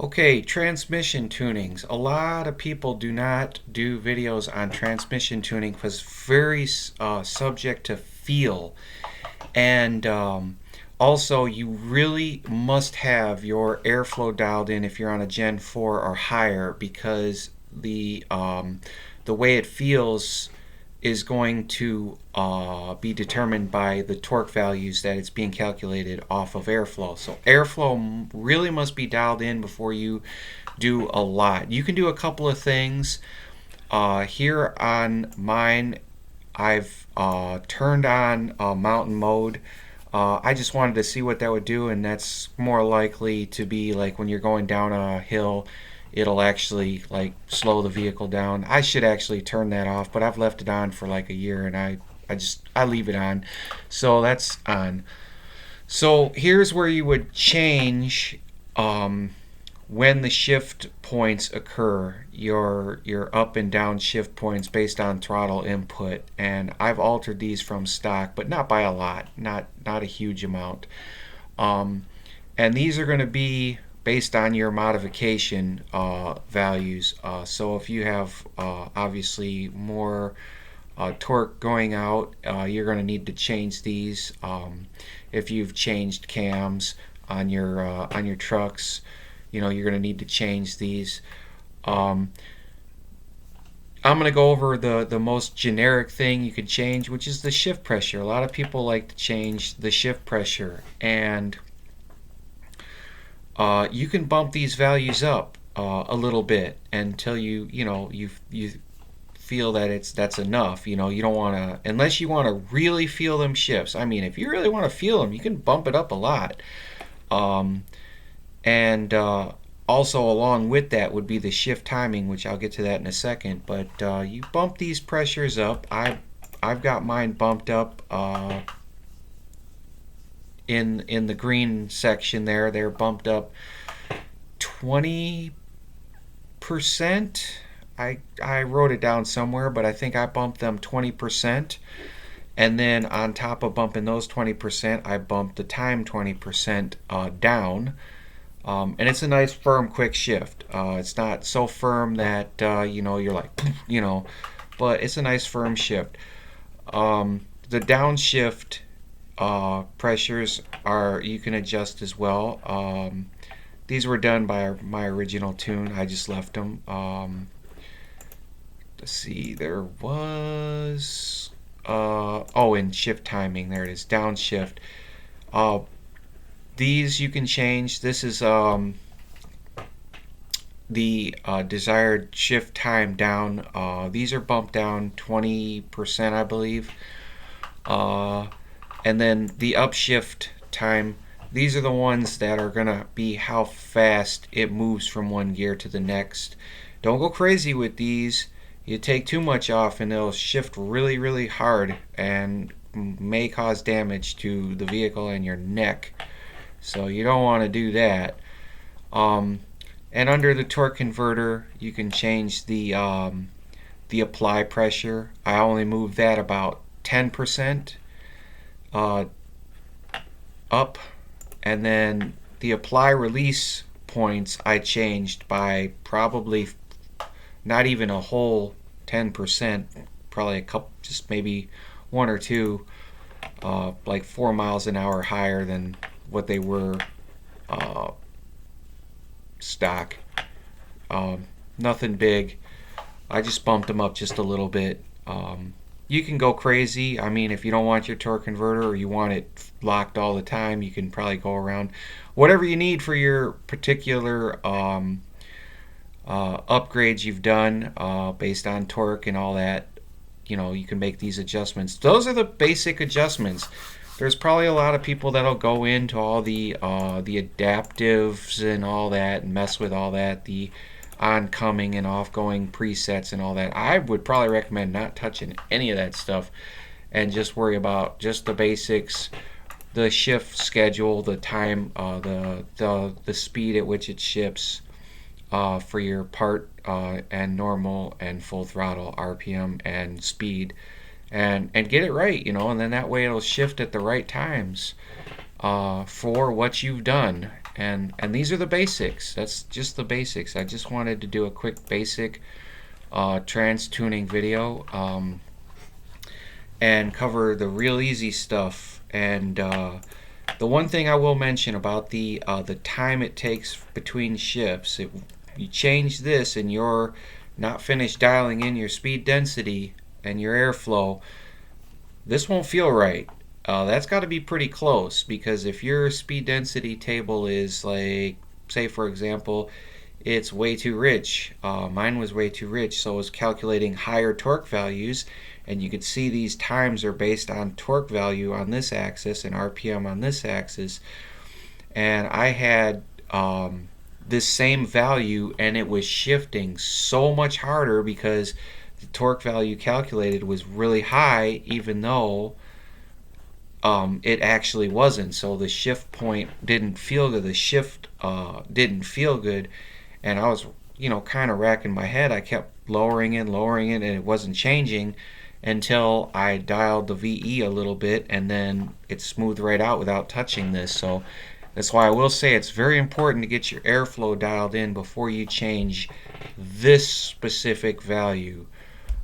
Okay, transmission tunings. A lot of people do not do videos on transmission tuning because it's very subject to feel. And also, you really must have your airflow dialed in if you're on a Gen 4 or higher because the way it feels is going to be determined by the torque values that it's being calculated off of airflow. So airflow really must be dialed in before you do a lot. You can do a couple of things. Here on mine, I've turned on mountain mode. I just wanted to see what that would do, and that's more likely to be like when you're going down a hill, it'll actually like slow the vehicle down. I should actually turn that off, but I've left it on for like a year, and I leave it on. So that's on. So here's where you would change when the shift points occur, your up and down shift points based on throttle input. And I've altered these from stock, but not by a lot, not a huge amount. And these are going to be based on your modification values. So if you have obviously more torque going out, you're going to need to change these. If you've changed cams on your trucks, you're going to need to change these. I'm going to go over the most generic thing you could change, which is the shift pressure. A lot of people like to change the shift pressure, and you can bump these values up a little bit until you feel that that's enough. You don't want to, unless you want to really feel them shifts. I mean, if you really want to feel them, you can bump it up a lot. And also along with that would be the shift timing, which I'll get to that in a second. But you bump these pressures up. I've got mine bumped up in the green section there. They're bumped up 20%. I wrote it down somewhere, but I think I bumped them 20%. And then on top of bumping those 20%, I bumped the time 20% down. And it's a nice firm quick shift. It's not so firm that you're like but it's a nice firm shift. The downshift pressures you can adjust as well. These were done by my original tune. I just left them. Let's see, there was in shift timing, there it is, downshift. These you can change. This is the desired shift time down. These are bumped down 20%, I believe. And then the upshift time, these are the ones that are going to be how fast it moves from one gear to the next. Don't go crazy with these. You take too much off and it'll shift really, really hard and may cause damage to the vehicle and your neck. So you don't want to do that. And under the torque converter, you can change the apply pressure. I only moved that about 10% up, and then the apply release points I changed by probably not even a whole 10%, probably a couple, just maybe one or two, like 4 miles an hour higher than what they were stock. Nothing big. I just bumped them up just a little bit. You can go crazy. I mean, if you don't want your torque converter or you want it locked all the time, you can probably go around whatever you need for your particular upgrades you've done based on torque and all that. You can make these adjustments. Those are the basic adjustments. There's probably a lot of people that'll go into all the adaptives and all that and mess with all that, the oncoming and offgoing presets and all that. I would probably recommend not touching any of that stuff and just worry about just the basics, the shift schedule, the time, the speed at which it ships for your part and normal and full throttle RPM and speed, and get it right, and then that way it'll shift at the right times for what you've done. And these are the basics. That's just the basics. I just wanted to do a quick basic trans tuning video, and cover the real easy stuff. And the one thing I will mention about the time it takes between shifts, you change this and you're not finished dialing in your speed density and your airflow, this won't feel right. That's got to be pretty close, because if your speed density table is like, say for example, it's way too rich. Mine was way too rich, so I was calculating higher torque values, and you could see these times are based on torque value on this axis and RPM on this axis. And I had this same value, and it was shifting so much harder because the torque value calculated was really high, even though it actually wasn't. So the shift point didn't feel good. The shift didn't feel good, and I was, kind of racking my head. I kept lowering it, and it wasn't changing until I dialed the VE a little bit, and then it smoothed right out without touching this. So that's why I will say it's very important to get your airflow dialed in before you change this specific value.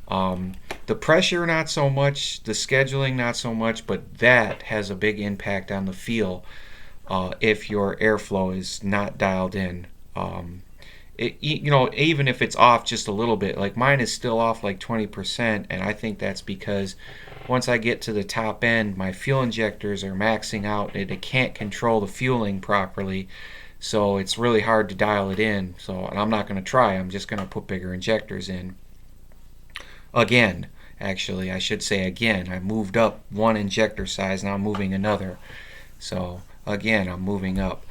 The pressure not so much, the scheduling not so much, but that has a big impact on the feel if your airflow is not dialed in. Even if it's off just a little bit, like mine is still off like 20%, and I think that's because once I get to the top end, my fuel injectors are maxing out and it can't control the fueling properly, so it's really hard to dial it in. And I'm not going to try. I'm just going to put bigger injectors in. Again, actually, I should say again, I moved up one injector size, now I'm moving another. So again, I'm moving up.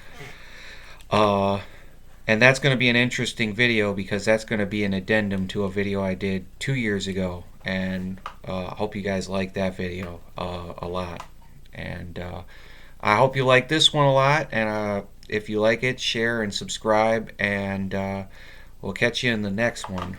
And that's going to be an interesting video, because that's going to be an addendum to a video I did 2 years ago. And I hope you guys like that video a lot. And I hope you like this one a lot. And if you like it, share and subscribe. And we'll catch you in the next one.